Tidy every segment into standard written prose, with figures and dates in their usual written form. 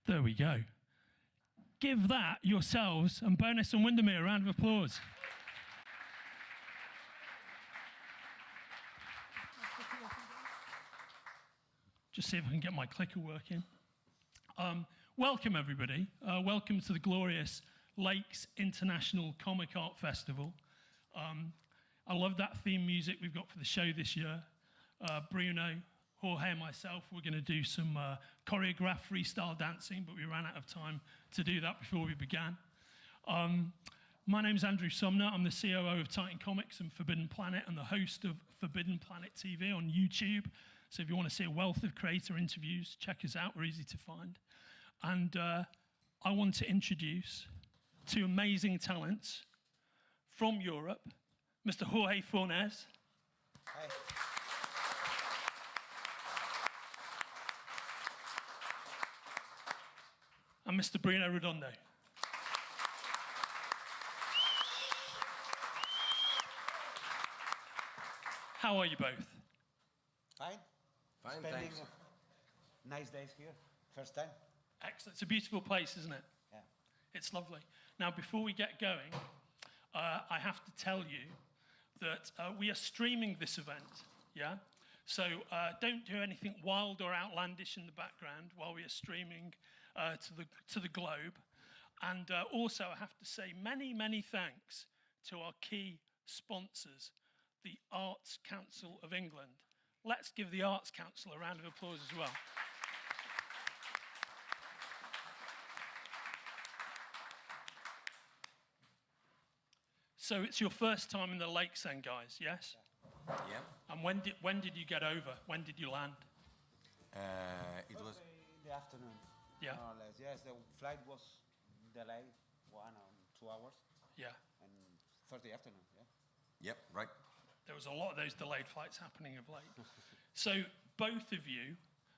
There we go. Give that yourselves and Bonus and Windermere a round of applause. Just see if I can get my clicker working. Welcome, everybody. Welcome to the glorious Lakes International Comic Art Festival. I love that theme music we've got for the show this year. Bruno, Jorge and myself, we're going to do some choreographed freestyle dancing, but we ran out of time to do that before we began. My name's Andrew Sumner. I'm the COO of Titan Comics and Forbidden Planet and the host of Forbidden Planet TV on YouTube. So if you want to see a wealth of creator interviews, check us out. We're easy to find. And I want to introduce two amazing talents from Europe, Mr. Jorge Fornés. Hi. And Mr. Bruno Redondo. How are you both? Fine. Fine, Spending thanks. Nice days here. First time. Excellent. It's a beautiful place, isn't it? Yeah. It's lovely. Now, before we get going, I have to tell you that we are streaming this event, yeah? So don't do anything wild or outlandish in the background while we are streaming to the globe. And also, I have to say many, many thanks to our key sponsors, the Arts Council of England. Let's give the Arts Council a round of applause as well. So it's your first time in the Lakes then, guys, yes? Yeah. And when did you get over? When did you land? It was in the afternoon. Yeah. More or less. Yes, the flight was delayed 1 or 2 hours. Yeah. And Thursday afternoon, yeah. Yep, right. There was a lot of those delayed flights happening of late. So both of you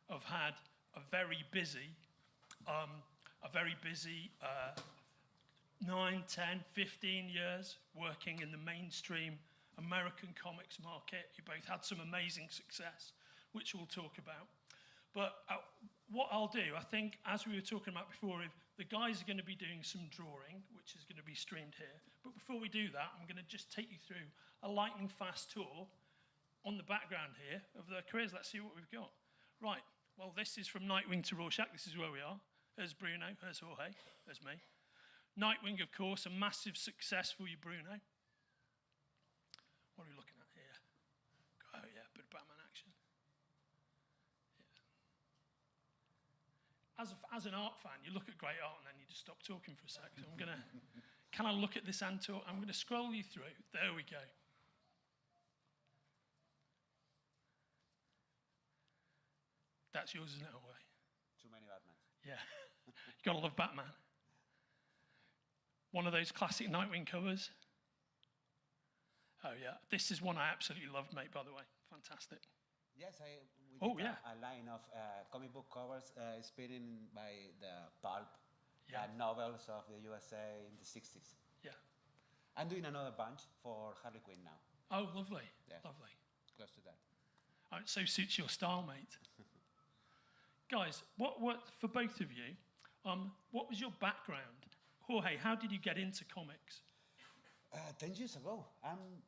have had a very busy 9, 10, 15 years working in the mainstream American comics market. You both had some amazing success, which we'll talk about. But what I'll do, I think, as we were talking about before, if the guys are going to be doing some drawing, which is going to be streamed here. But before we do that, I'm going to just take you through a lightning fast tour on the background here of their careers. Let's see what we've got. Right, well, this is from Nightwing to Rorschach. This is where we are. There's Bruno, there's Jorge, there's me. Nightwing, of course, a massive success for you, Bruno. What are we looking at here? Oh, yeah, bit of Batman action. Yeah. As an art fan, you look at great art and then you just stop talking for a sec. So can I look at this and talk? I'm going to scroll you through. There we go. That's yours, isn't it, Jorge? Too many Batmans. Yeah. You gotta love Batman. One of those classic Nightwing covers. Oh yeah, this is one I absolutely loved, mate, by the way. Fantastic. Yes, we did yeah. a line of comic book covers inspired by the pulp Yeah. novels of the USA in the 60s. Yeah. I'm doing another bunch for Harley Quinn now. Oh, lovely. Yeah. Lovely. Close to that. Oh, it so suits your style, mate. Guys, what for both of you, what was your background? Jorge, how did you get into comics? 10 years ago, I'm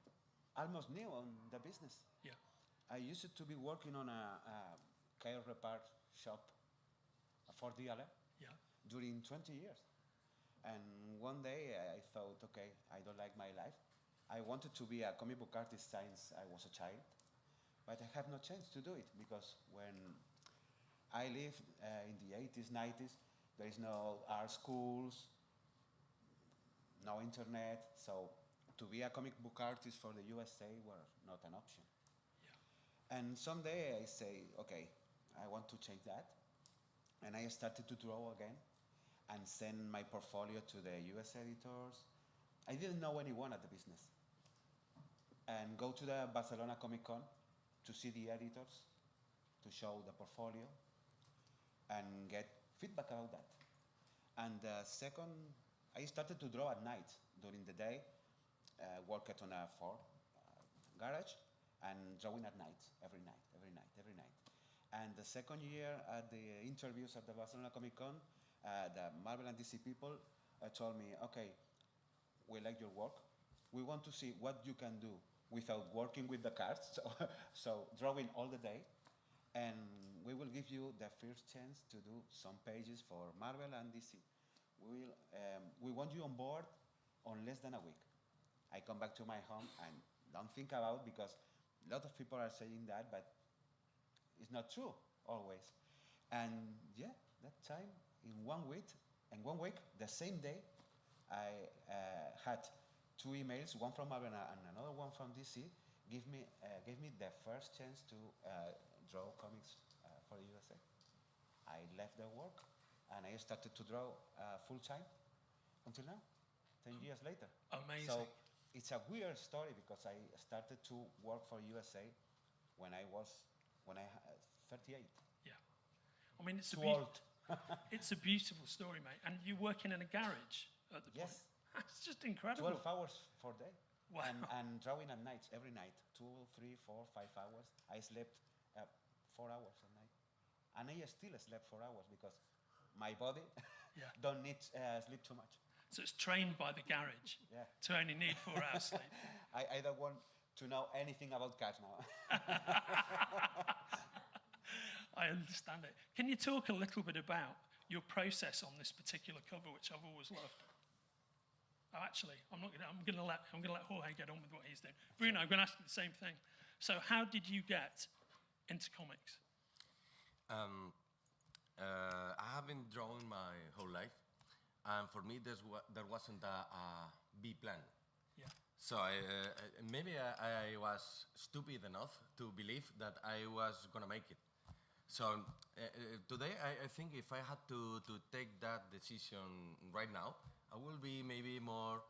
almost new on the business. Yeah. I used to be working on a car repair shop, a Ford dealer, Yeah. during 20 years. And one day I thought, okay, I don't like my life. I wanted to be a comic book artist since I was a child, but I have no chance to do it because when I lived in the 80s, 90s, there is no art schools, no internet, so to be a comic book artist for the USA were not an option. Yeah. And someday I say, okay, I want to change that. And I started to draw again and send my portfolio to the US editors. I didn't know anyone at the business. And go to the Barcelona Comic Con to see the editors, to show the portfolio, and get feedback about that. And second, I started to draw at night. During the day, worked on a Ford garage, and drawing at night, every night, every night, every night. And the second year at the interviews at the Barcelona Comic Con, the Marvel and DC people told me, okay, we like your work. We want to see what you can do without working with the cards, so drawing all the day. And we will give you the first chance to do some pages for Marvel and DC. We want you on board on less than a week. I come back to my home and don't think about, because a lot of people are saying that, but it's not true always. And yeah, that time in 1 week, the same day, I had 2 emails, one from Marvel and another one from DC, gave me the first chance to draw comics for the USA. I left the work and I started to draw full time until now, 10 years later. Amazing. So it's a weird story, because I started to work for USA when I had 38. Yeah. I mean, it's Too a old. it's a beautiful story, mate. And you're working in a garage at the Yes. point. It's just incredible. 12 hours per day. Wow. And drawing at night, every night, 2, 3, 4, 5 hours. I slept 4 hours a night. And I still slept 4 hours, because my body Yeah. don't need sleep too much. So it's trained by the garage Yeah. to only need 4 hours sleep. I don't want to know anything about cars now. I understand it. Can you talk a little bit about your process on this particular cover, which I've always loved? Oh, actually, I'm gonna let Jorge get on with what he's doing. Bruno, I'm gonna ask you the same thing. So, how did you get into comics? I have been drawing my whole life, and for me, there wasn't a B plan. Yeah. So maybe I was stupid enough to believe that I was gonna make it. So today, I think if I had to take that decision right now, I will be maybe more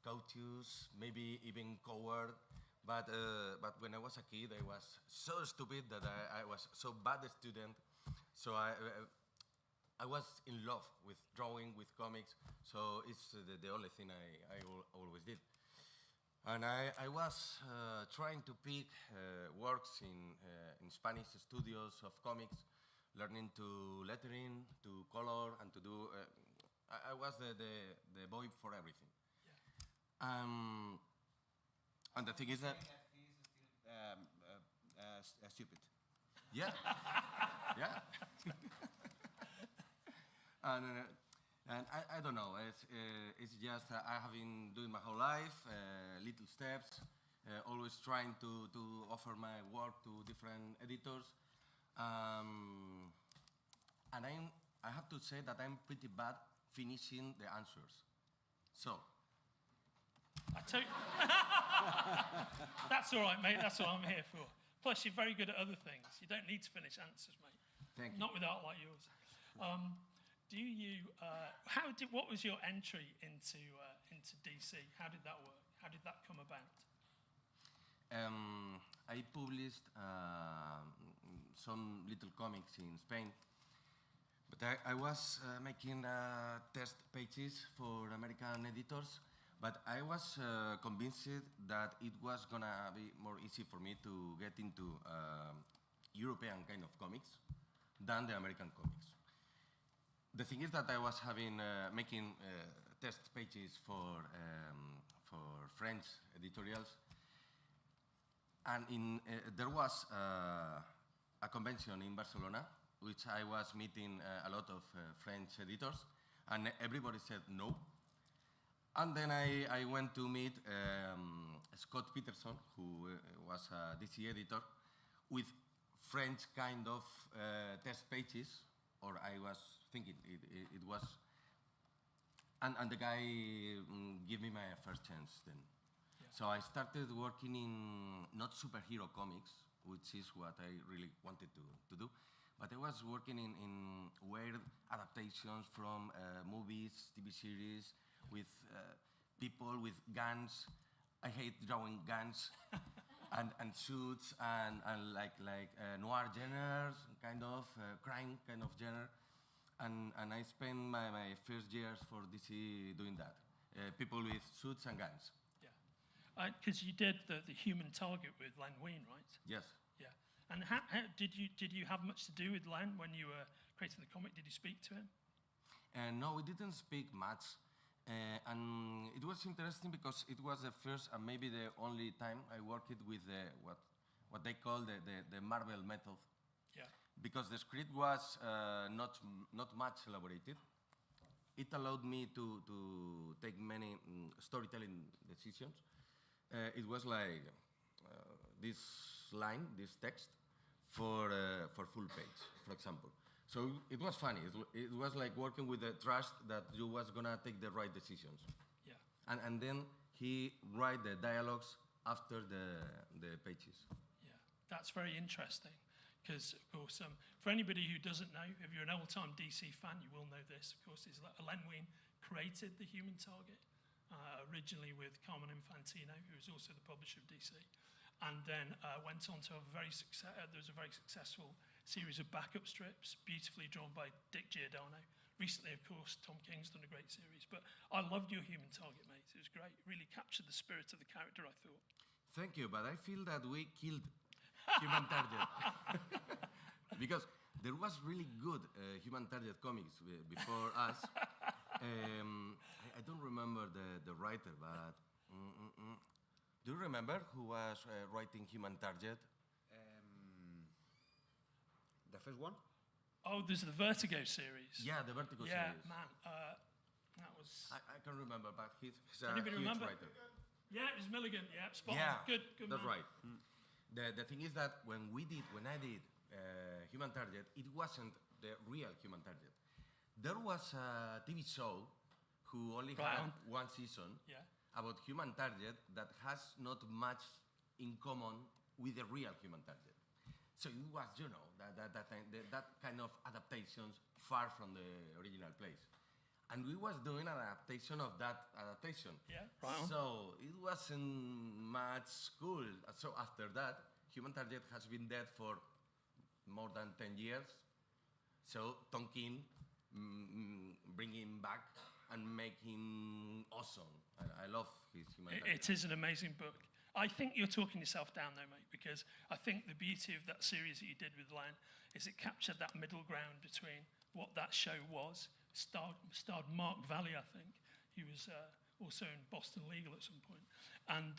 cautious, maybe even coward. But when I was a kid, I was so stupid that I was so bad a student. So I was in love with drawing, with comics. So it's the only thing I always did. And I was trying to pick works in Spanish studios of comics, learning to lettering, to color, and to do. I was the boy for everything. Yeah. And the thing is that. He's still stupid. Yeah. Yeah. And I don't know. It's just I have been doing my whole life, little steps, always trying to offer my work to different editors. And I have to say that I'm pretty bad finishing the answers. So. That's all right, mate. That's what I'm here for. Plus, you're very good at other things. You don't need to finish answers, mate. Thank you. Not with art like yours. What was your entry into DC? How did that work? How did that come about? I published some little comics in Spain, but I was making test pages for American editors, but I was convinced that it was gonna be more easy for me to get into European kind of comics than the American comics. The thing is that I was making test pages for French editorials, and there was a convention in Barcelona, which I was meeting a lot of French editors, and everybody said no. And then I went to meet Scott Peterson, who was a DC editor, with French kind of test pages, or I was thinking it was, and the guy gave me my first chance then. Yeah. So I started working in not superhero comics, which is what I really wanted to do, but I was working in weird adaptations from movies, TV series, with people with guns. I hate drawing guns and suits and like noir genres, kind of crime kind of genre. And I spent my first years for DC doing that. People with suits and guns. Yeah, because you did the Human Target with Len Wein, right? Yes. Yeah. And how did you have much to do with Len when you were creating the comic? Did you speak to him? No, we didn't speak much. And it was interesting because it was the first and maybe the only time I worked with what they call the Marvel method. Yeah. Because the script was not much elaborated. It allowed me to take many storytelling decisions. It was like this line, this text, for full page, for example. So it was funny. It was like working with the trust that you was gonna take the right decisions. Yeah. And then he write the dialogues after the pages. Yeah, that's very interesting. Because, of course, for anybody who doesn't know, if you're an old-time DC fan, you will know this. Of course, is that Len Wein created the Human Target, originally with Carmen Infantino, who was also the publisher of DC, and then went on to have there was a very successful series of backup strips, beautifully drawn by Dick Giordano. Recently, of course, Tom King's done a great series. But I loved your Human Target, mate. It was great. It really captured the spirit of the character, I thought. Thank you, but I feel that we killed Human Target. Because there was really good Human Target comics before us. I don't remember the writer, but do you remember who was writing Human Target? The first one? Oh, there's the Vertigo series. Yeah, the Vertigo Yeah, series. man, that was... I can remember, but he's a Anybody huge remember? writer. Yeah, it was Milligan. Yeah, spot Yeah, on. Good that's man. right. The thing is that when I did Human Target, it wasn't the real Human Target. There was a TV show who only Right had on. one season Yeah. about Human Target that has not much in common with the real Human Target. So it was, that kind of adaptations far from the original place. And we was doing an adaptation of that adaptation. Yeah, right on. So it wasn't much cool. So after that, Human Target has been dead for more than 10 years. So Tom King bring him back and make him awesome. I love his Human Target. It is an amazing book. I think you're talking yourself down though, mate, because I think the beauty of that series that you did with Len is it captured that middle ground between what that show was. Starred Mark Valley, I think. He was also in Boston Legal at some point, and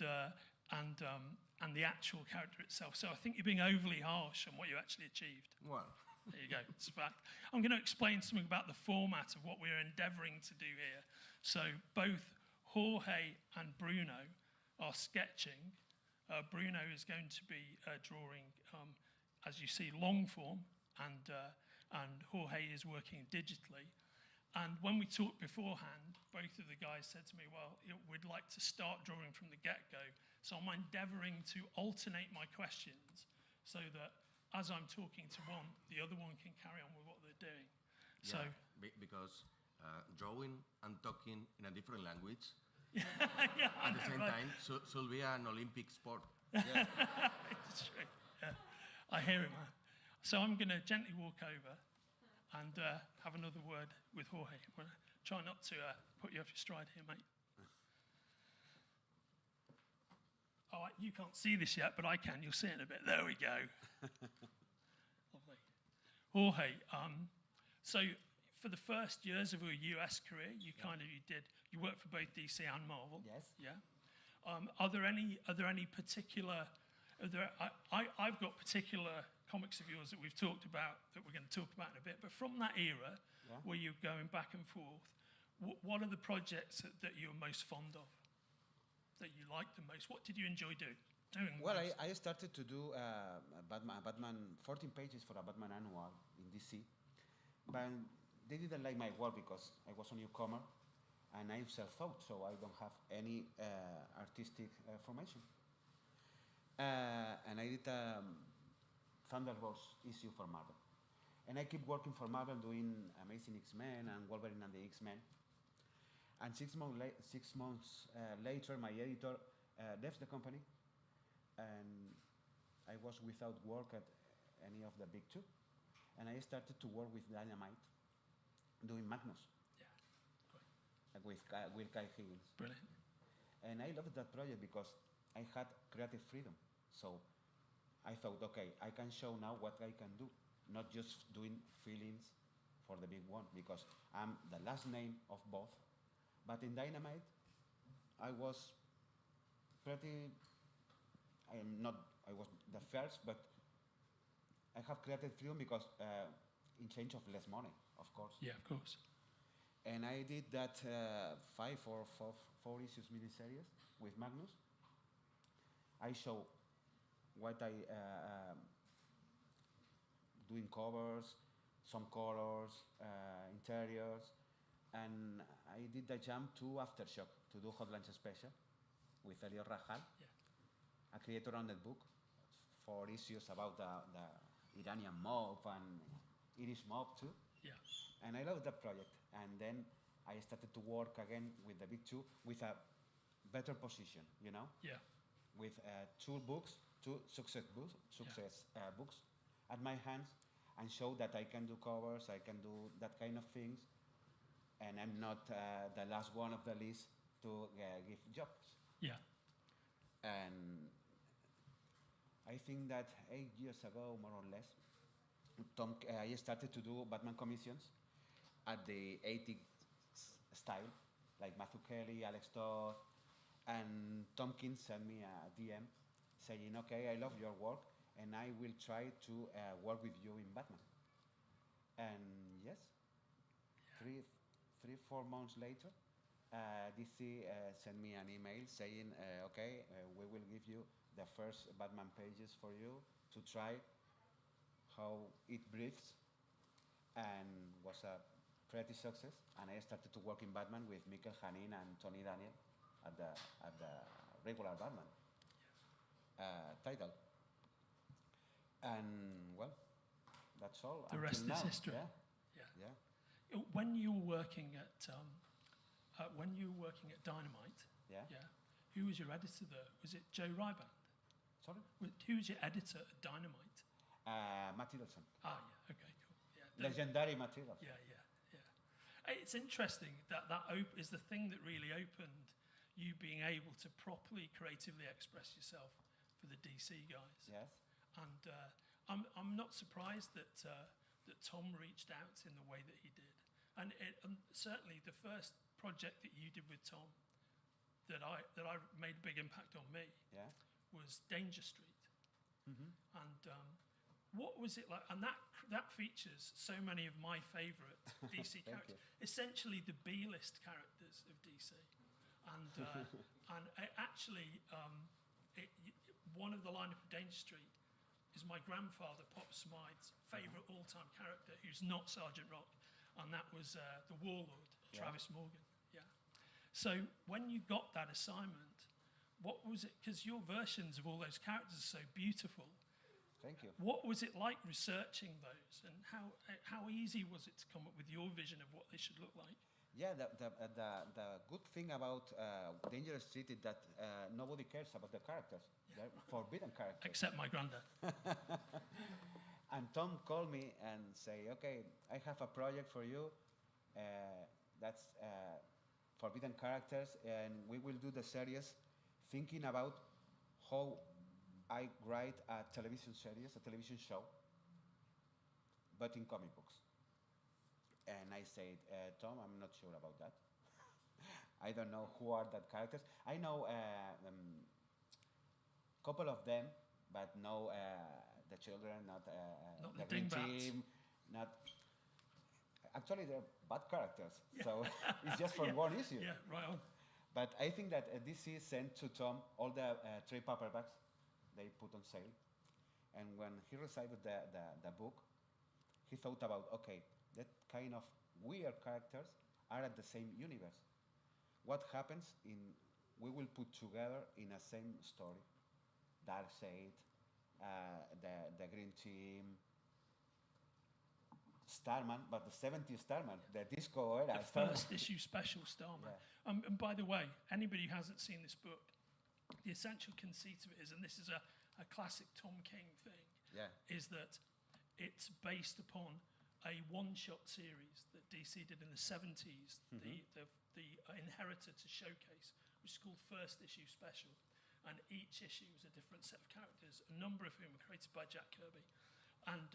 the actual character itself. So I think you're being overly harsh on what you actually achieved. Well, There you go. It's a fact. I'm going to explain something about the format of what we're endeavouring to do here. So both Jorge and Bruno are sketching. Bruno is going to be drawing, as you see, long form, and Jorge is working digitally. And when we talked beforehand, both of the guys said to me, well, we'd like to start drawing from the get-go. So I'm endeavouring to alternate my questions so that as I'm talking to one, the other one can carry on with what they're doing. yeah, So because drawing and talking in a different language yeah, I at the know, same right? time should be an Olympic sport. It's true. Yeah. I hear it, man. So I'm going to gently walk over and have another word with Jorge. I'm going to try not to put you off your stride here, mate. Oh, you can't see this yet, but I can. You'll see it in a bit. There we go. Lovely. Jorge, so for the first years of your US career, you worked for both DC and Marvel. Yes. Yeah. Are there any particular? I've got particular comics of yours that we've talked about that we're going to talk about in a bit. But from that era, Yeah. where you're going back and forth, what are the projects that you're most fond of? That you like the most? What did you enjoy doing? Well, most? I started to do Batman 14 pages for a Batman annual in DC, but they didn't like my work because I was a newcomer and I'm self-taught, so I don't have any artistic formation. And I did Thunderbolts issue for Marvel. And I keep working for Marvel doing Amazing X-Men and Wolverine and the X-Men. And 6 months later, my editor left the company, and I was without work at any of the big two. And I started to work with Dynamite, doing Magnus, Yeah. with Will Kai Higgins. Brilliant. And I loved that project because I had creative freedom. So I thought, okay, I can show now what I can do, not just doing feelings for the big one, because I'm the last name of both. But in Dynamite, I was I was the first, but I have creative freedom because in change of less money, of course. Yeah, of course. And I did that 4 issues miniseries with Magnus. I show what I doing covers, some colors, interiors, and I did the jump to Aftershock to do Hot Lunch Special with Elliot Rahal, Yeah. a creator-owned book, 4 issues about the Iranian mob and Irish mob too. Yeah. And I loved that project. And then I started to work again with the big two with a better position, you know, Yeah. with 2 books, 2 success books at my hands, and show that I can do covers, I can do that kind of things, and I'm not the last one of the list to give jobs. Yeah. And I think that 8 years ago, more or less, I started to do Batman commissions at the 80s style, like Matthew Kelly, Alex Todd, and Tompkins sent me a DM saying, okay, I love your work, and I will try to work with you in Batman. And yes, Yeah. 4 months later, DC sent me an email saying, okay, we will give you the first Batman pages for you to try how it breathes, and was a pretty success. And I started to work in Batman with Mikel Janin and Tony Daniel at the regular Batman title. And well, that's all. The until rest now. is history. Yeah, Yeah. yeah, When you were working at Dynamite, yeah. who was your editor there? Was it Joe Ryban? Sorry? Who was your editor at Dynamite? Matt Hiddleston. Ah, yeah. Okay, cool. Yeah. Legendary Matt Hiddleston. Yeah. It's interesting that is the thing that really opened you being able to properly creatively express yourself for the DC guys. Yes. And I'm not surprised that Tom reached out in the way that he did. And certainly the first project that you did with Tom that I made a big impact on me Yeah. was Danger Street. Mm-hmm. And what was it like? And that features so many of my favourite DC characters, essentially the B-list characters of DC. And one of the lineup of Danger Street is my grandfather, Pop Smythe's favourite all-time character, who's not Sergeant Rock, and that was the Warlord, Travis Morgan. Yeah. So when you got that assignment, what was it? Because your versions of all those characters are so beautiful. Thank you. What was it like researching those, and how easy was it to come up with your vision of what they should look like? Yeah, the good thing about Dangerous Street is that nobody cares about the characters. They're forbidden characters. Except my granddad. And Tom called me and say, okay, I have a project for you. That's forbidden characters, and we will do the series thinking about how I write a television series, a television show, but in comic books. And I said, Tom, I'm not sure about that. I don't know who are that characters. I know a couple of them, but no the children, not the Green dingbats. Team, not. Actually, they're bad characters, so it's just for one issue. Yeah, right on. But I think that DC sent to Tom all the trade paperbacks they put on sale. And when he received the book, he thought about, okay, that kind of weird characters are at the same universe. What happens we will put together in a same story. Darkseid, the Green Team, Starman, but the 70s Starman, the disco era. The Starman. first issue special Starman. And by the way, anybody who hasn't seen this book, the essential conceit of it is, and this is a classic Tom King thing, is that it's based upon a one-shot series that DC did in the 70s, the Inheritor to Showcase, which is called First Issue Special. And each issue was a different set of characters, a number of whom were created by Jack Kirby. And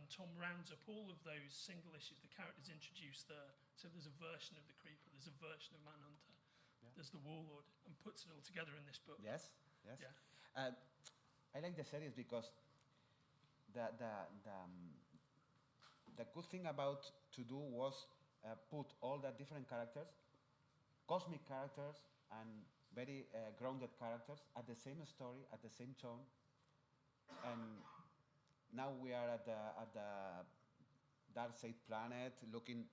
Tom rounds up all of those single issues, the characters introduced there. So there's a version of the Creeper, there's a version of Manhunter, there's the Warlord, and puts it all together in this book. Yes. Yeah. I like the series because the good thing about to do was put all the different characters, cosmic characters, and very grounded characters at the same story, at the same tone, and now we are at the dark side planet, looking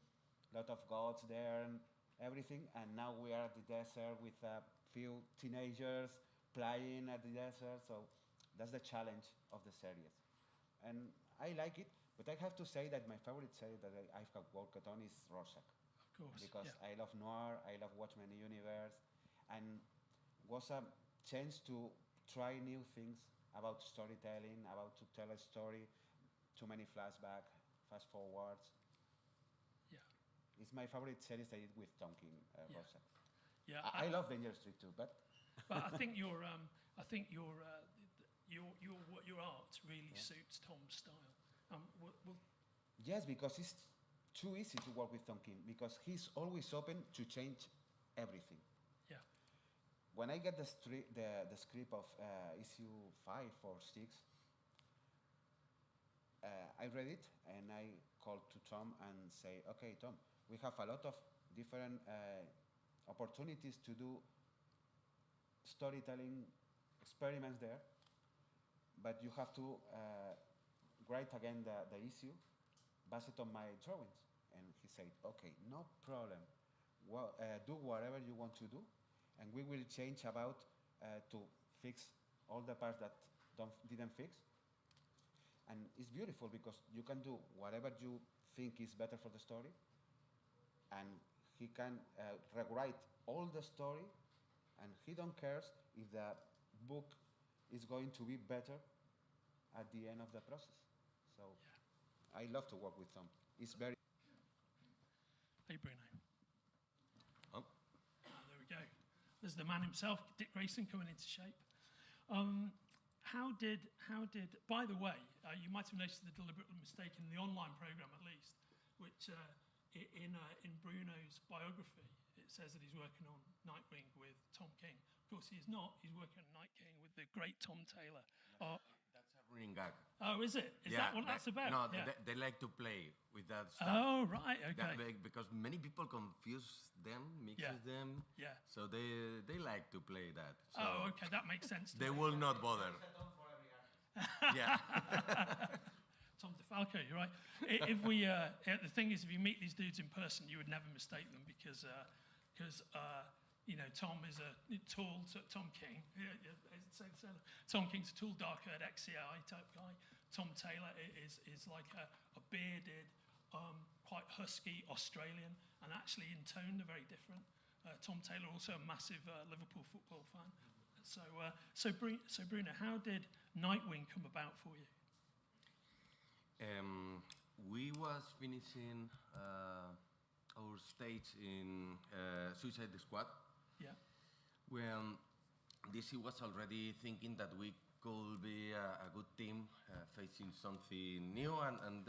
a lot of gods there and everything, and now we are at the desert with a few teenagers playing at the desert. So that's the challenge of the series, and I like it. But I have to say that my favorite series that I have worked on is Rorschach. Of course. Because I love noir, I love Watchmen universe, and was a chance to try new things about storytelling, about to tell a story, too many flashback, fast forwards. Yeah. It's my favorite series I did with Tom King, Rorschach. Yeah. I love Danger Street too, but I think your art really suits Tom's style. yes, because it's too easy to work with Tom King because he's always open to change everything. Yeah. When I get the script of issue 5 or 6, I read it and I called to Tom and say, okay, Tom, we have a lot of different opportunities to do storytelling experiments there, but you have to write again the issue based on my drawings. And he said, okay, no problem. Well, do whatever you want to do, and we will change about to fix all the parts that didn't fix. And it's beautiful because you can do whatever you think is better for the story, and he can rewrite all the story, and he don't care if the book is going to be better at the end of the process. So I love to work with Tom. It's very... Hey, Bruno. Oh. There we go. There's the man himself, Dick Grayson, coming into shape. By the way, you might have noticed the deliberate mistake in the online program, at least, which in Bruno's biography, it says that he's working on Nightwing with Tom King. Of course, he is not. He's working on Night King with the great Tom Taylor. That's a running gag. Oh, is it? Is that what that's about? No, Yeah. they like to play with that stuff. Oh, right, okay. Because many people confuse them, mixes them. Yeah. So they like to play that. So Oh, okay, that makes sense. they will not bother. Yeah. Tom DeFalco, you're right. If we, the thing is, if you meet these dudes in person, you would never mistake them because you know, Tom is a tall, Tom King. Tom King's a tall, dark-haired ex-CIA type guy. Tom Taylor is like a bearded, quite husky Australian, and actually in tone they're very different. Tom Taylor also a massive Liverpool football fan. So Bruno, how did Nightwing come about for you? We was finishing our stage in Suicide Squad. Yeah. When DC was already thinking that we could be a good team facing something new, and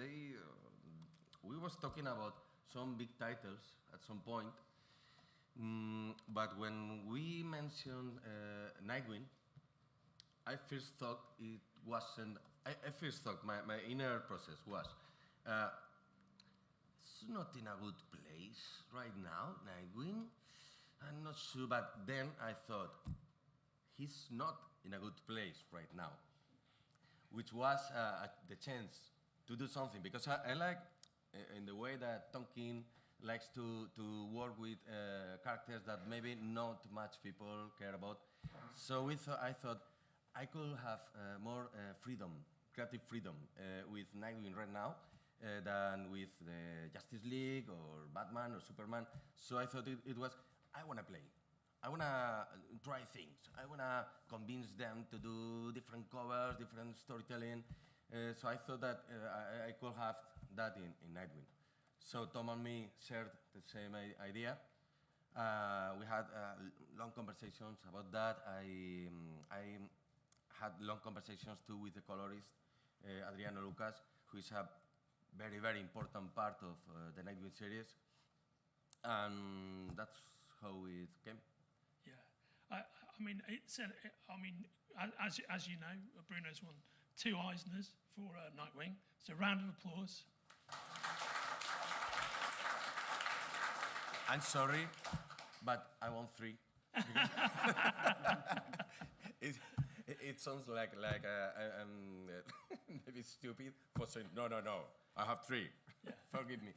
we was talking about some big titles at some point. But when we mentioned Nightwing, I first thought it wasn't. I first thought my inner process was, it's not in a good place right now, Nightwing. I'm not sure, but then I thought, he's not in a good place right now, which was the chance to do something, because I like, in the way that Tom King likes to work with characters that maybe not much people care about. So I thought I could have more freedom, creative freedom with Nightwing right now, than with the Justice League or Batman or Superman. So I thought it was, I want to play. I want to try things. I want to convince them to do different covers, different storytelling. So I thought that I could have that in Nightwing. So Tom and me shared the same idea. We had long conversations about that. I had long conversations too with the colorist, Adriano Lucas, who is a very, very important part of the Nightwing series. And that's how it came. Yeah, I mean, as you know, Bruno's won 2 Eisners for Nightwing. So round of applause. I'm sorry, but I want 3. It sounds like I'm maybe stupid for saying no. I have 3. Yeah. Forgive me.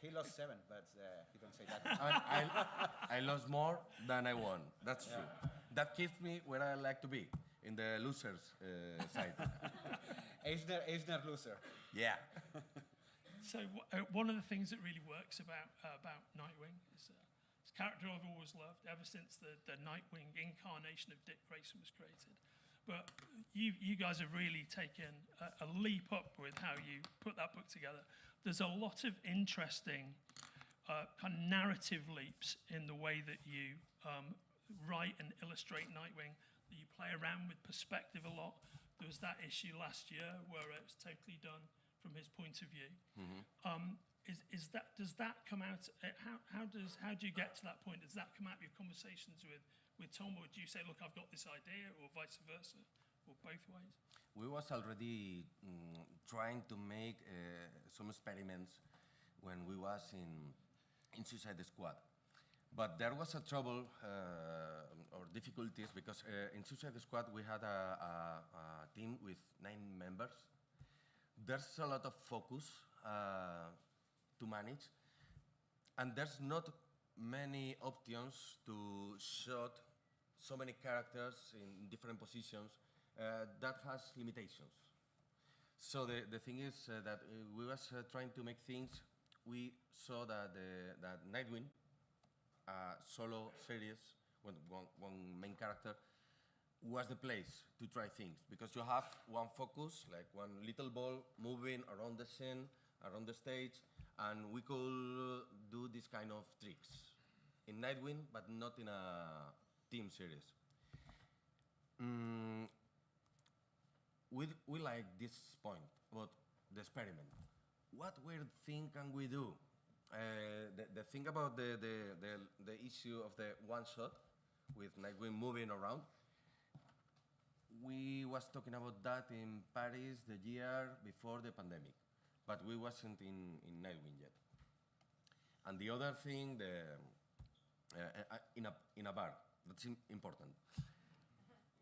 He lost 7, but he don't say that. I lost more than I won. That's true. That keeps me where I like to be, in the losers side. Eisner loser. Yeah. So one of the things that really works about Nightwing is it's a character I've always loved ever since the Nightwing incarnation of Dick Grayson was created. But you guys have really taken a leap up with how you put that book together. There's a lot of interesting kind of narrative leaps in the way that you write and illustrate Nightwing, that you play around with perspective a lot. There was that issue last year where it was totally done from his point of view. Mm-hmm. Does that come out? How do you get to that point? Does that come out of your conversations with Tom, or do you say, look, I've got this idea, or vice versa, or both ways? We was already trying to make some experiments when we was in Suicide Squad. But there was a trouble or difficulties because in Suicide Squad we had a team with 9 members. There's a lot of focus to manage, and there's not many options to shoot so many characters in different positions. That has limitations. So the thing is that we was trying to make things. We saw that that Nightwing, solo series, one main character, was the place to try things, because you have one focus, like one little ball moving around the scene, around the stage, and we could do this kind of tricks in Nightwing, but not in a team series. We like this point about the experiment. What weird thing can we do? The thing about the issue of the one shot with Nightwing moving around, we was talking about that in Paris the year before the pandemic, but we wasn't in Nightwing yet. And the other thing, in a bar, that's important.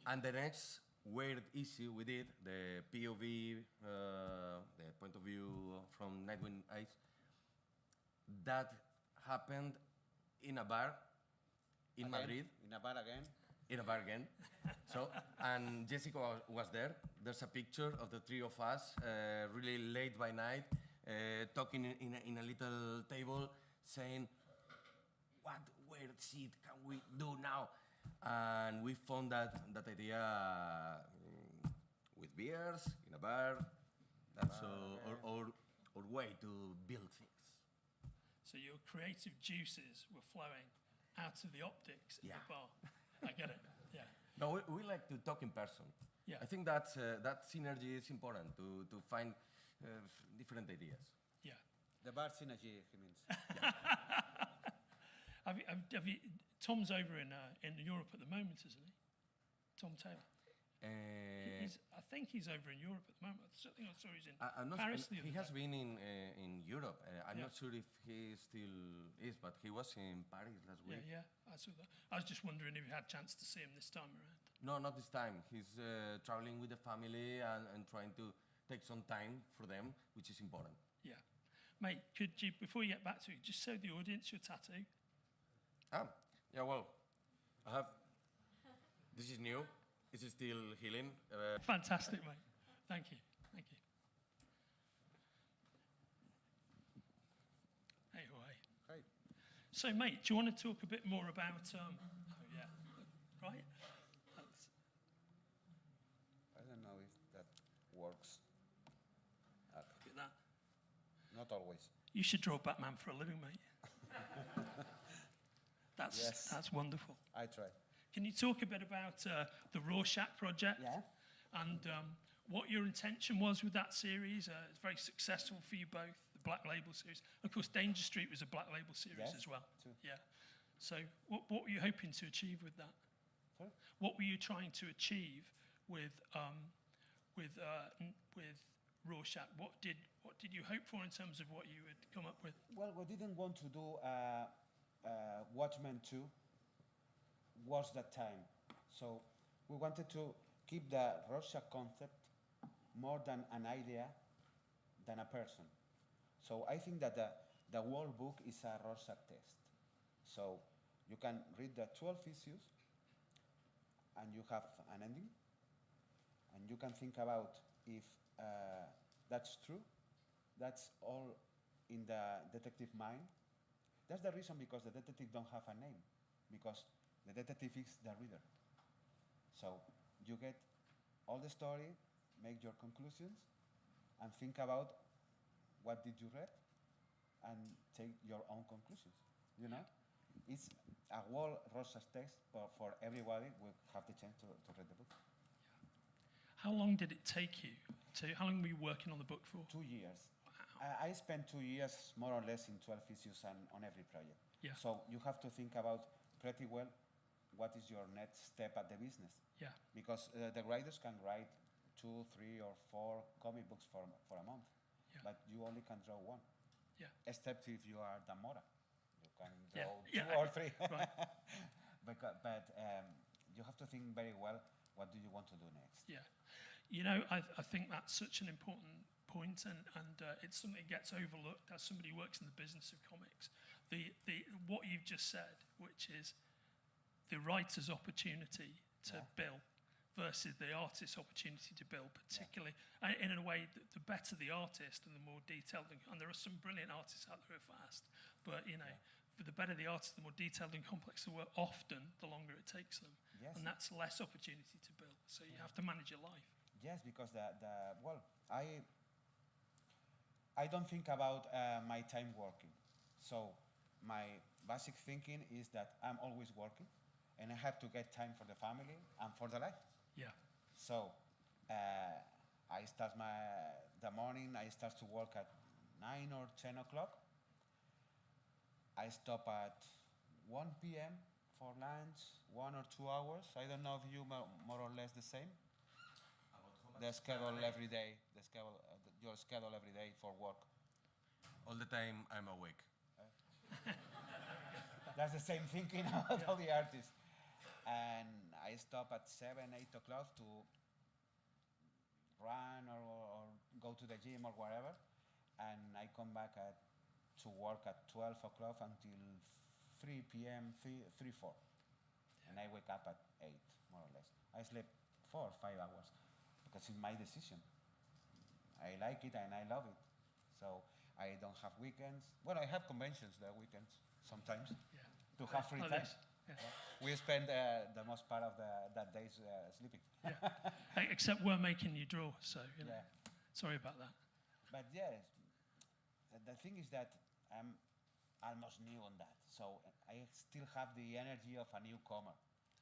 And the next weird issue we did, the POV, the point of view from Nightwing eyes, that happened in a bar in Madrid. In a bar again. In a bar again. So, and Jessica was there. There's a picture of the 3 of us, really late by night, talking in a little table, saying, what weird shit can we do now? And we found that idea with beers, in a bar. That's our way to build things. So your creative juices were flowing out of the optics of the bar. I get it, yeah. No, we like to talk in person. Yeah. I think that synergy is important to find different ideas. Yeah. The bar synergy, he means. Have you, Tom's over in Europe at the moment, isn't he? Tom Taylor. I think he's over in Europe at the moment. I think I saw he's in Paris the other day. He has been in Europe. I'm not sure if he still is, but he was in Paris last week. Yeah, I saw that. I was just wondering if you had a chance to see him this time around. No, not this time. He's traveling with the family and trying to take some time for them, which is important. Yeah. Mate, could you, before you get back to it, just show the audience your tattoo? Yeah, well, I have, this is new. This is still healing. Fantastic, mate. Thank you. So, mate, do you want to talk a bit more about? Oh yeah, right. I don't know if that works. Look at that. Not always. You should draw Batman for a living, mate. Yes. That's wonderful. I try. Can you talk a bit about the Rorschach project? Yeah. And what your intention was with that series? It's very successful for you both, the Black Label series. Of course, Danger Street was a Black Label series Yes, as well. true. Yeah. So what were you hoping to achieve with that? Sorry? What were you trying to achieve with Rorschach? What did you hope for in terms of what you had come up with? Well, we didn't want to do Watchmen 2. Was that time. So we wanted to keep the Rorschach concept more than an idea, than a person. So I think that the whole book is a Rorschach test. So you can read the 12 issues and you have an ending and you can think about if that's true, that's all in the detective mind. That's the reason because the detective don't have a name, because the detective is the reader. So you get all the story, make your conclusions, and think about what did you read, and take your own conclusions. You know, it's a whole Rorschach test for everybody will have the chance to read the book. How long did it take you? How long were you working on the book for? 2 years. Wow. I spent 2 years more or less in 12 issues and on every project. Yeah. So you have to think about pretty well what is your next step at the business. Yeah. Because the writers can write 2, 3, or 4 comic books for a month, Yeah. but you only can draw one. Yeah. Except if you are Damora, you can Yeah. draw Yeah. 2 or 3. Right. but you have to think very well. What do you want to do next? Yeah. You know, I think that's such an important point, and it's something that gets overlooked as somebody who works in the business of comics. What you've just said, which is the writer's opportunity to bill versus the artist's opportunity to bill, particularly in a way that the better the artist and the more detailed, and there are some brilliant artists out there who are fast, but you know, for the better the artist, the more detailed and complex the work, often the longer it takes them. Yes. And that's less opportunity to bill. So you have to manage your life. Yes, because I don't think about my time working. So my basic thinking is that I'm always working, and I have to get time for the family and for the life. Yeah. So I start the morning. I start to work at 9 or 10 o'clock. I stop at 1 p.m. for lunch, 1 or 2 hours. I don't know if you more or less the same. The schedule every day, your schedule every day for work. All the time I'm awake. That's the same thinking about all the artists. And I stop at 7, 8 o'clock to run or go to the gym or whatever. And I come back to work at 12 o'clock until 3 p.m., 3, 4. And I wake up at 8, more or less. I sleep 4 or 5 hours because it's my decision. I like it and I love it. So I don't have weekends. Well, I have conventions the weekends sometimes to have free time. Yeah. We spend the most part of that days sleeping. Hey, except we're making you draw, so you know. Yeah. Sorry about that. But yes, the thing is that I'm almost new on that. So I still have the energy of a newcomer.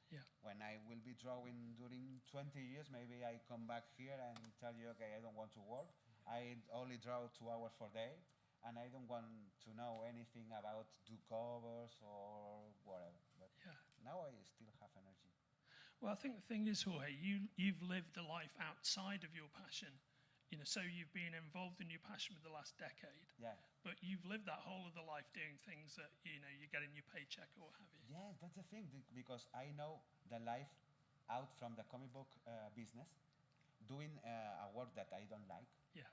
Yeah. When I will be drawing during 20 years, maybe I come back here and tell you, okay, I don't want to work. I only draw 2 hours per day, and I don't want to know anything about do covers or whatever. But now I still have energy. Well, I think the thing is, Jorge, you've lived a life outside of your passion. You know, so you've been involved in your passion for the last decade. Yeah. But you've lived that whole of the life doing things that, you know, you get in your paycheck or what have you. Yeah, that's the thing, because I know the life out from the comic book business, doing a work that I don't like. Yeah.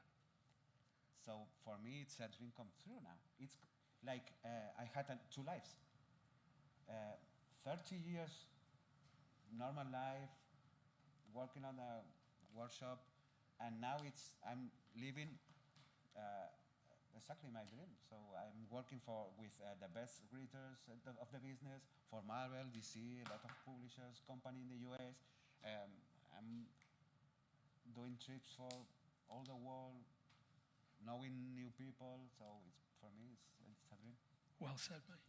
So for me, it's a dream come true now. It's like I had 2 lives. 30 years normal life, working on a workshop, and now I'm living exactly my dream. So I'm working with the best readers of the business for Marvel, DC, a lot of publishers, company in the US. I'm doing trips for all the world, knowing new people. So for me, it's a dream. Well said, mate.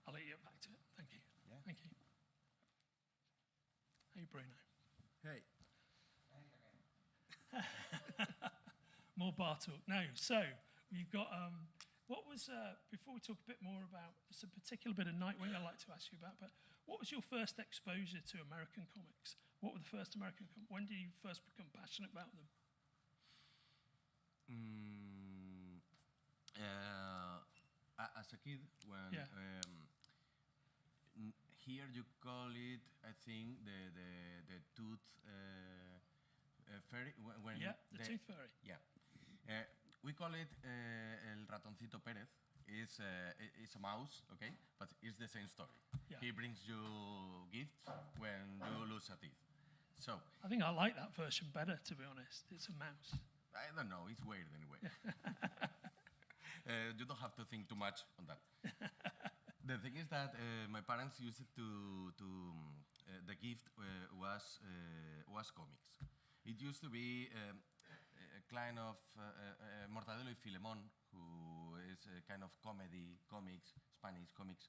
I'll let you get back to it. Thank you. Yeah. Thank you. Hey, Bruno. Hey. More bar talk. No, so you've got, what was, before we talk a bit more about, there's a particular bit of Nightwing I'd like to ask you about, but what was your first exposure to American comics? What were the first American comics? When did you first become passionate about them? As a kid, when Yeah. Here you call it, I think, the tooth fairy. When Yeah, the Tooth Fairy. Yeah. We call it El Ratoncito Pérez. It's a mouse, okay? But it's the same story. Yeah. He brings you gifts when you lose a teeth. So, I think I like that version better, to be honest. It's a mouse. I don't know, it's weird anyway. You don't have to think too much on that. The thing is that my parents used it the gift was comics. It used to be a kind of Mortadelo y Filemón, who is a kind of comedy comics, Spanish comics.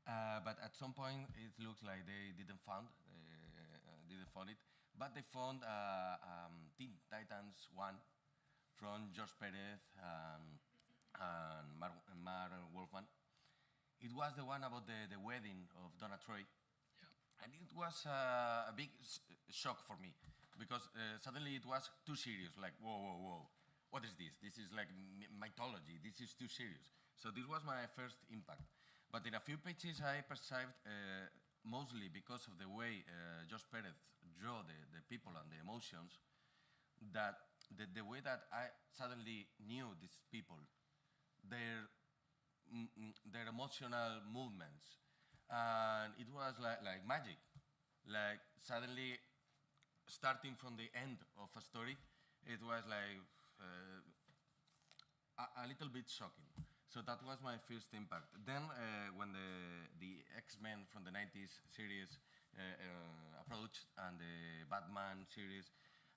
But at some point, it looks like they didn't find it. But they found Teen Titans 1 from George Perez and Mark Wolfman. It was the one about the wedding of Donna Troy. Yeah. And it was a big shock for me because suddenly it was too serious, like, whoa. What is this? This is like mythology. This is too serious. So this was my first impact. But in a few pages, I perceived, mostly because of the way Josh Perez drew the people and the emotions, that the way that I suddenly knew these people, their emotional movements, and it was like magic. Like suddenly, starting from the end of a story, it was like a little bit shocking. So that was my first impact. Then when the X-Men from the 90s series approached and the Batman series,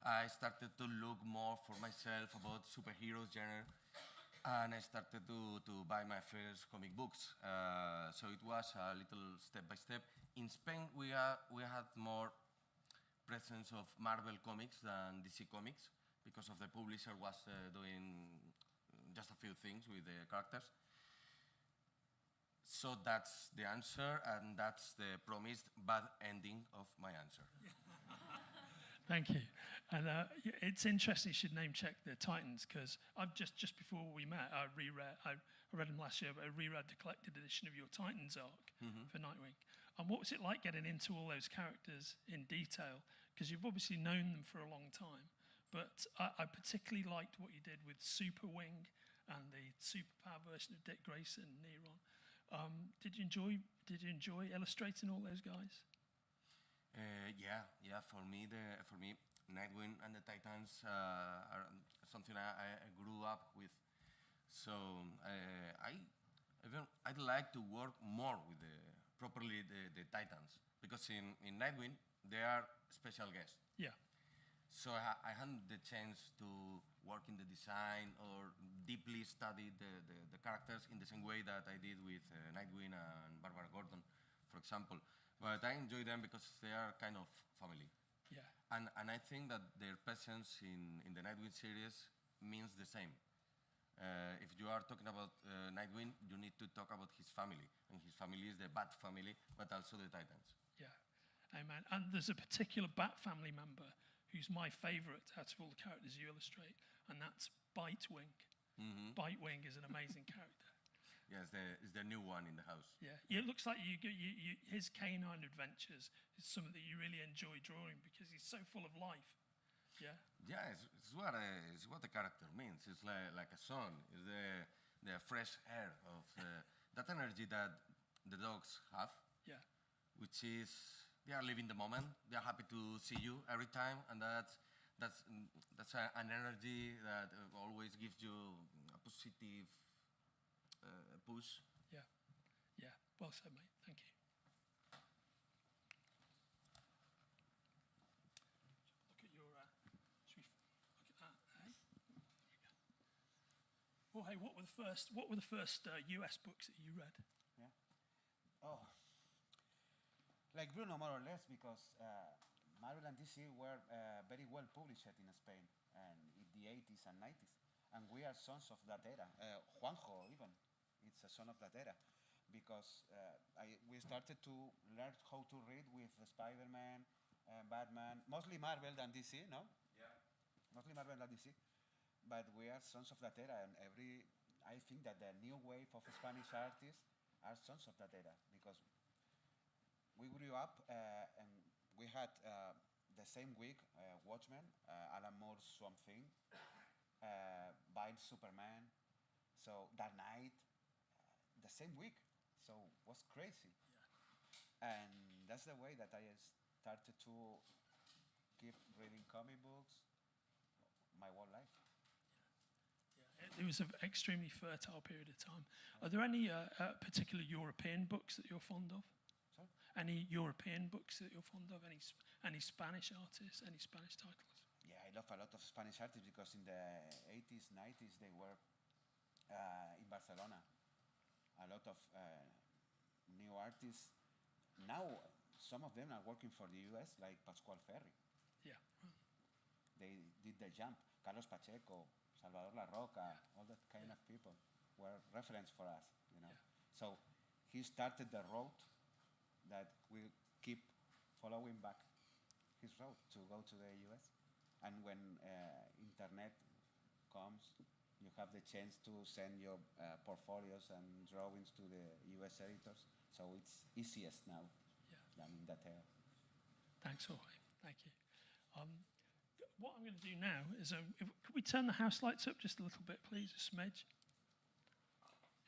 I started to look more for myself about superheroes genre, and I started to buy my first comic books. So it was a little step by step. In Spain, we had more presence of Marvel comics than DC comics because of the publisher was doing just a few things with the characters. So that's the answer, and that's the promised bad ending of my answer. Thank you. And it's interesting you should name check the Titans, because I've just before we met, I read them last year, but I reread the collected edition of your Titans arc for Nightwing. And what was it like getting into all those characters in detail? Because you've obviously known them for a long time, but I particularly liked what you did with Super Wing and the superpower version of Dick Grayson and Neron. Did you enjoy illustrating all those guys? Yeah. For me, Nightwing and the Titans are something I grew up with. So I'd like to work more with the Titans, because in Nightwing they are special guests. Yeah. So I hadn't the chance to work in the design or deeply study the characters in the same way that I did with Nightwing and Barbara Gordon, for example. But I enjoy them because they are kind of family. Yeah. And I think that their presence in the Nightwing series means the same. If you are talking about Nightwing, you need to talk about his family. And his family is the Bat family, but also the Titans. Yeah. Amen. And there's a particular Bat family member who's my favorite out of all the characters you illustrate, and that's Bitewing. Mm-hmm. Bitewing is an amazing character. Yeah, it's the new one in the house. Yeah, it looks like his canine adventures is something that you really enjoy drawing because he's so full of life. Yeah. Yeah, it's what the character means. It's like a son. It's the fresh air of that energy that the dogs have. Yeah. Which is they are living the moment. They are happy to see you every time, and that's an energy that always gives you a positive push. Yeah, yeah. Well said, mate. Thank you. Look at your. Should we look at that? Hey? There you go. Well, hey, what were the first US books that you read? Yeah. Oh, like Bruno, more or less, because Marvel and DC were very well published in Spain and in the 80s and 90s. And we are sons of that era. Juanjo, even, it's a son of that era. Because we started to learn how to read with Spider-Man, Batman, mostly Marvel than DC, no? Yeah. Mostly Marvel than DC. But we are sons of that era. And I think that the new wave of Spanish artists are sons of that era. Because we grew up and we had the same week Watchmen, Alan Moore's Swamp Thing, Bile's Superman, so Dark Knight, the same week. So it was crazy. Yeah. And that's the way that I started to keep reading comic books my whole life. Yeah. It was an extremely fertile period of time. Are there any particular European books that you're fond of? Sorry? Any European books that you're fond of? Any Spanish artists? Any Spanish titles? Yeah, I love a lot of Spanish artists because in the 80s, 90s, they were in Barcelona. A lot of new artists. Now, some of them are working for the US, like Pascual Ferry. Yeah. They did the jump. Carlos Pacheco, Salvador La Roca, all that kind of people were reference for us, you know. Yeah. So he started the road that we keep following back his road to go to the US. And when internet comes, you have the chance to send your portfolios and drawings to the US editors. So it's easiest now than in that era. Thanks, Jorge. Thank you. What I'm going to do now is, could we turn the house lights up just a little bit, please, a smidge?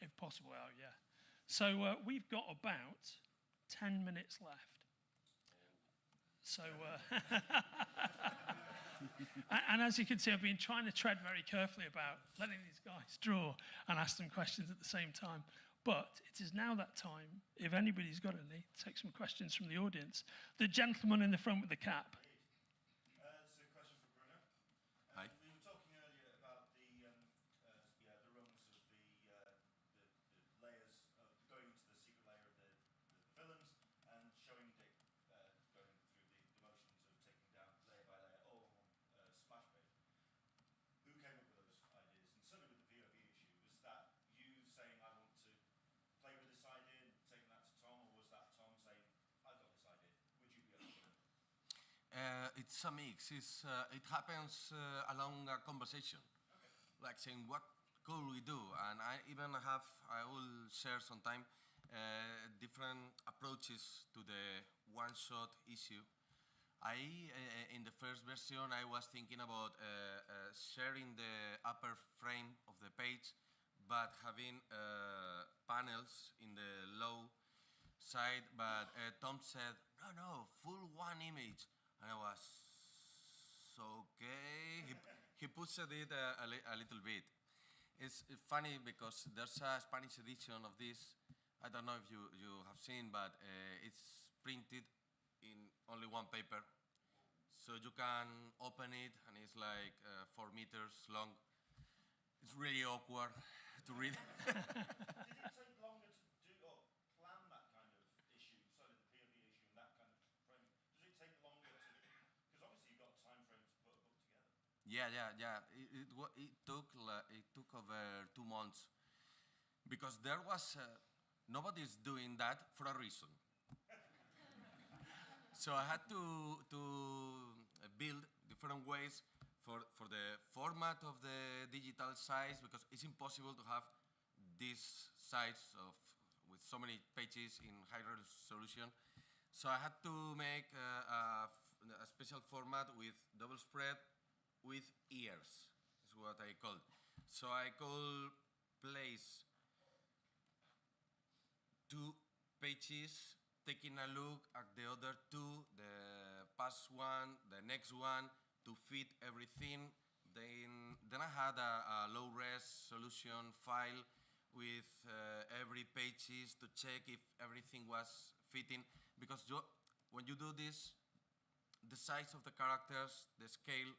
If possible, oh yeah. So we've got about 10 minutes left. So, and as you can see, I've been trying to tread very carefully about letting these guys draw and ask them questions at the same time. But it is now that time, if anybody's got any, take some questions from the audience. The gentleman in the front with the cap. This is a question for Bruno. Hi. We were talking earlier about the rungs of the layers of going into the secret layer of the villains and showing Dick going through the motions of taking down layer by layer, all on one splash page. Who came up with those ideas? And certainly with the VOV issue, was that you saying, I want to play with this idea and taking that to Tom, or was that Tom saying, I've got this idea? Would you be able to do it? It's a mix. It happens along a conversation, like saying, what could we do? And I will share sometime different approaches to the one-shot issue. In the first version, I was thinking about sharing the upper frame of the page, but having panels in the low side. But Tom said, no, full one image. And I was, okay. He pushed it a little bit. It's funny because there's a Spanish edition of this. I don't know if you have seen, but it's printed in only one paper. So you can open it, and it's like 4 meters long. It's really awkward to read. Did it take longer to do or plan that kind of issue, so the POV issue and that kind of framing? Does it take longer to, because obviously you've got time frames to put a book together. Yeah. It took over 2 months because there was nobody's doing that for a reason. So I had to build different ways for the format of the digital size, because it's impossible to have this size with so many pages in high resolution. So I had to make a special format with double spread with ears, is what I called. So I could place 2 pages, taking a look at the other 2, the past one, the next one, to fit everything. then I had a low-res solution file with every pages to check if everything was fitting. Because when you do this, the size of the characters, the scale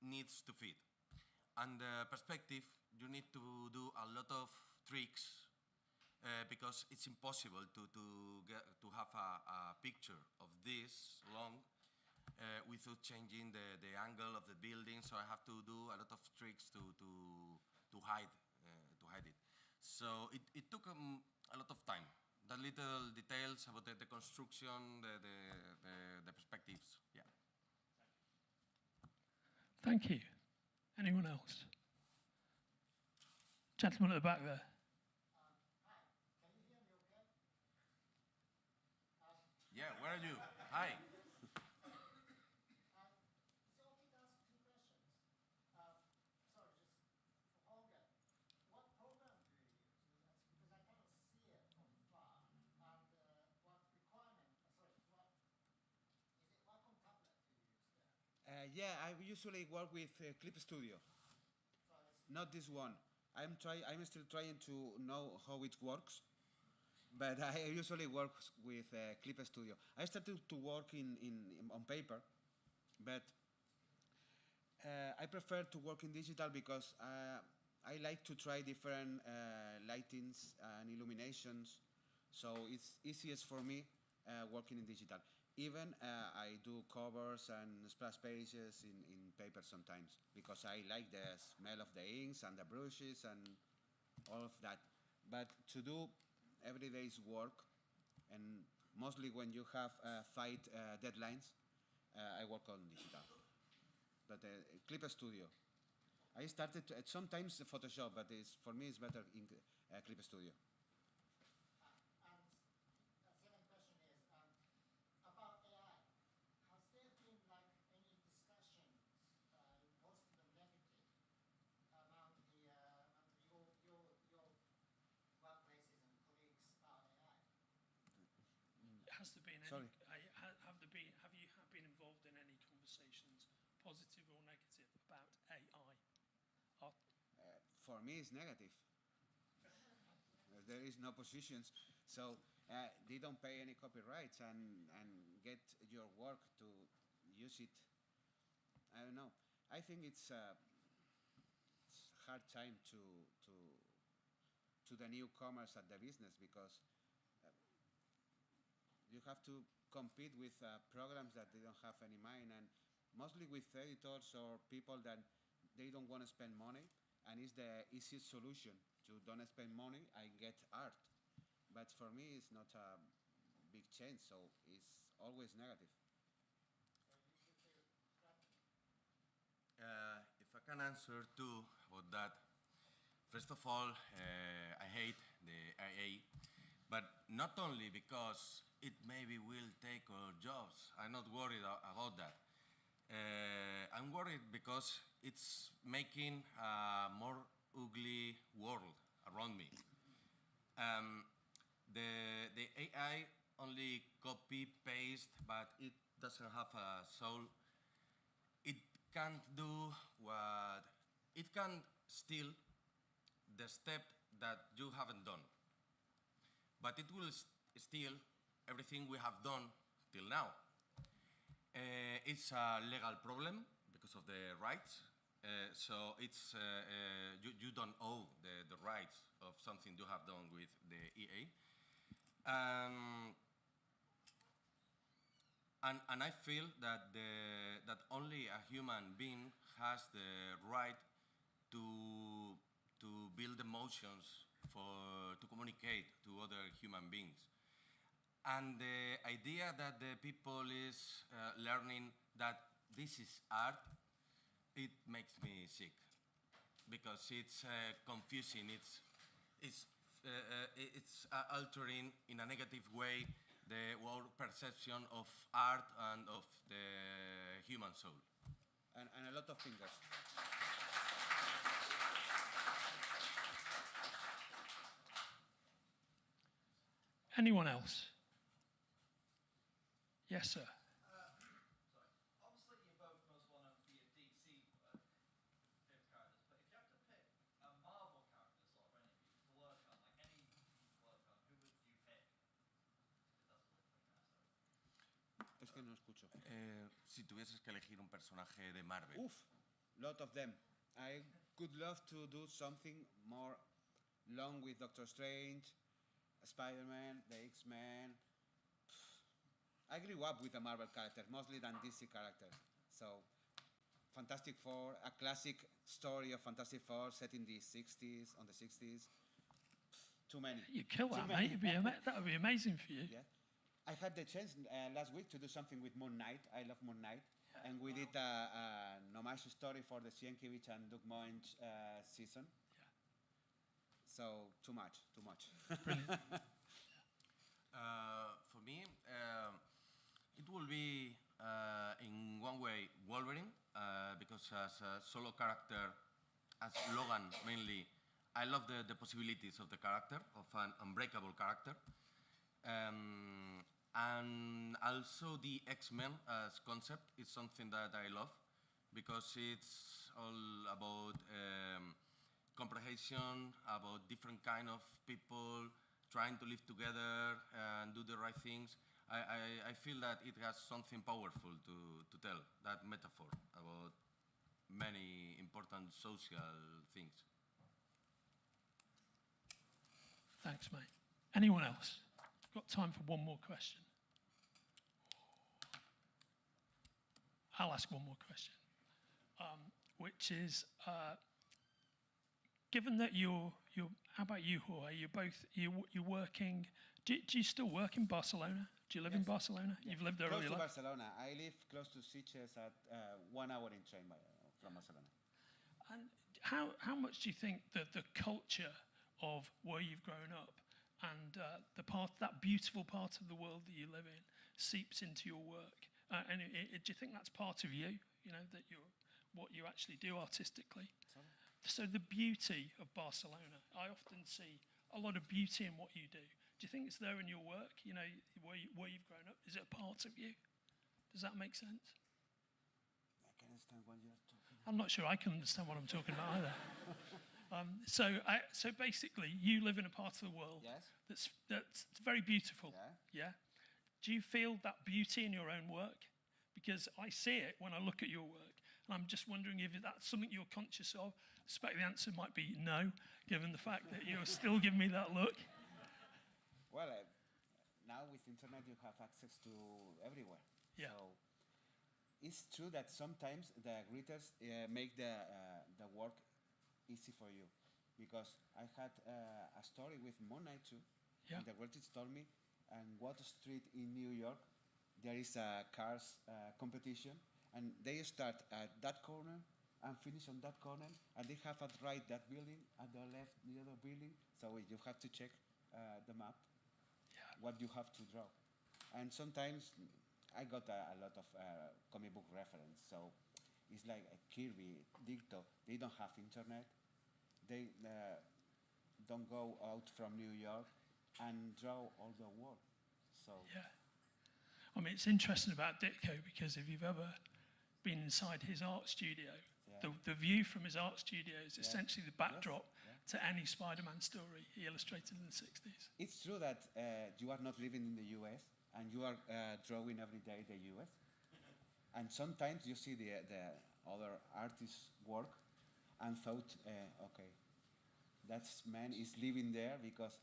needs to fit. And the perspective, you need to do a lot of tricks because it's impossible to have a picture of this long without changing the angle of the building. So I have to do a lot of tricks to hide it. So it took a lot of time. The little details about the construction, the perspectives, yeah. Thank you. Anyone else? Gentleman at the back there. Hi, can you hear me okay? Yeah, where are you? Hi. Is it okay to ask two questions? Sorry, just for Holger. What program do you use? Because I cannot see it from far. And what requirement, what tablet do you use there? Yeah, I usually work with Clip Studio. Not this one. I'm still trying to know how it works, but I usually work with Clip Studio. I started to work on paper, but I prefer to work in digital because I like to try different lightings and illuminations, so it's easiest for me working in digital. Even I do covers and splash pages in paper sometimes because I like the smell of the inks and the brushes and all of that. But to do everyday's work, and mostly when you have fight deadlines, I work on digital. But Clip Studio. I started sometimes Photoshop, but for me it's better in Clip Studio. And the second question is about AI. Has there been like any discussion, positive or negative, among your workplaces and colleagues about AI? Has there been any? Sorry. Have you been involved in any conversations, positive or negative, about AI? For me, it's negative. There is no positions, so they don't pay any copyrights and get your work to use it. I don't know. I think it's a hard time to the newcomers at the business because you have to compete with programs that they don't have any mind, and mostly with editors or people that they don't want to spend money, and it's the easiest solution to don't spend money and get art. But for me, it's not a big change, so it's always negative. If I can answer too about that, first of all, I hate the IA, but not only because it maybe will take our jobs. I'm not worried about that. I'm worried because it's making a more ugly world around me. The AI only copy paste, but it doesn't have a soul. It can't do what it can steal the step that you haven't done, but it will steal everything we have done till now. It's a legal problem because of the rights. So it's you don't owe the rights of something you have done with the EA. And I feel that that only a human being has the right to build emotions to communicate to other human beings. And the idea that the people is learning that this is art, it makes me sick because it's confusing. It's altering in a negative way the world perception of art and of the human soul. And a lot of fingers. Anyone else? Yes, sir. Sorry. Obviously, you're both most well known for your DC work, escucho. Si tuvieses que elegir un personaje de Marvel. Oof, lot of them. I could love to do something more long with Doctor Strange, Spider-Man, the X-Men. I grew up with the Marvel characters, mostly than DC characters. So, Fantastic Four, a classic story of Fantastic Four set in the 60s, on the 60s. Too many. You kill that, many. mate. That would be amazing for you. Yeah. I had the chance last week to do something with Moon Knight. I love Moon Knight. And we did an homage story for the Sienkiewicz and Doug Moench season. Yeah. So, too much. Brilliant. For me, it will be in one way Wolverine, because as a solo character, as Logan mainly, I love the possibilities of the character, of an unbreakable character. And also the X-Men as concept is something that I love, because it's all about comprehension, about different kind of people trying to live together and do the right things. I feel that it has something powerful to tell, that metaphor about many important social things. Thanks, mate. Anyone else? Got time for one more question. I'll ask one more question, which is, given that you're, how about you, Jorge? You're working. Do you still work in Barcelona? Do you live in Barcelona? Yeah. You've lived there all Close your to life. Barcelona. I live close to Sitges at 1 hour in train from Barcelona. And how much do you think that the culture of where you've grown up and that beautiful part of the world that you live in seeps into your work? And do you think that's part of you? You know, that what you actually do artistically. Sorry? So the beauty of Barcelona, I often see a lot of beauty in what you do. Do you think it's there in your work? You know, where you've grown up, is it a part of you? Does that make sense? I can understand what you're talking about. I'm not sure I can understand what I'm talking about either. So basically, you live in a part of the world Yes. that's very beautiful. Yeah. Yeah. Do you feel that beauty in your own work? Because I see it when I look at your work, and I'm just wondering if that's something you're conscious of. I suspect the answer might be no, given the fact that you're still giving me that look. Well, now with internet you have access to everywhere. Yeah. So it's true that sometimes the greeters make the work easy for you, because I had a story with Moon Knight too. Yeah. And the greeters told me, on Wall Street in New York, there is a cars competition, and they start at that corner and finish on that corner, and they have at right that building, at the left the other building. So you have to check the map, what you have to draw. And sometimes I got a lot of comic book reference. So it's like a Kirby, Dicto. They don't have internet. They don't go out from New York and draw all the work. So Yeah. I mean, it's interesting about Ditko, because if you've ever been inside his art studio, the view from his art studio is essentially the backdrop to any Spider-Man story he illustrated in the 60s. it's true that you are not living in the US and you are drawing every day the US. And sometimes you see the other artist's work and thought, okay, that man is living there because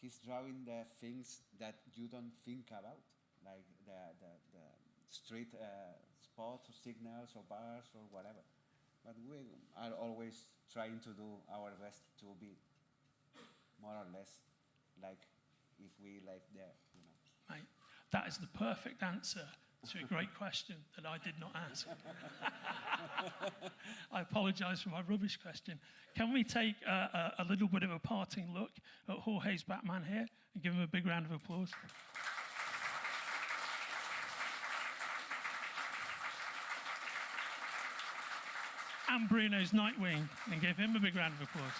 he's drawing the things that you don't think about, like the street spots or signals or bars or whatever. But we are always trying to do our best to be more or less like if we live there, you know. Mate, that is the perfect answer to a great question that I did not ask. I apologise for my rubbish question. Can we take a little bit of a parting look at Jorge's Batman here and give him a big round of applause? And Bruno's Nightwing, and give him a big round of applause.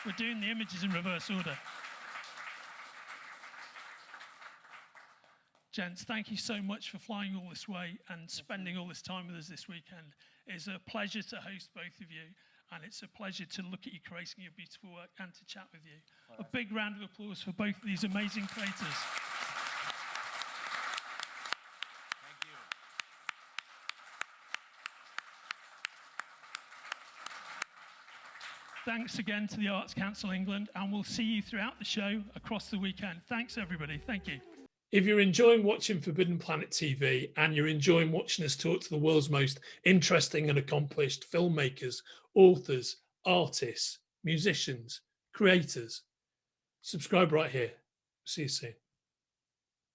We're doing the images in reverse order. Gents, thank you so much for flying all this way and spending all this time with us this weekend. It's a pleasure to host both of you, and it's a pleasure to look at you creating your beautiful work and to chat with you. A big round of applause for both of these amazing creators. Thanks again to the Arts Council England, and we'll see you throughout the show across the weekend. Thanks, everybody. Thank you. If you're enjoying watching Forbidden Planet TV and you're enjoying watching us talk to the world's most interesting and accomplished filmmakers, authors, artists, musicians, creators, subscribe right here. See you soon.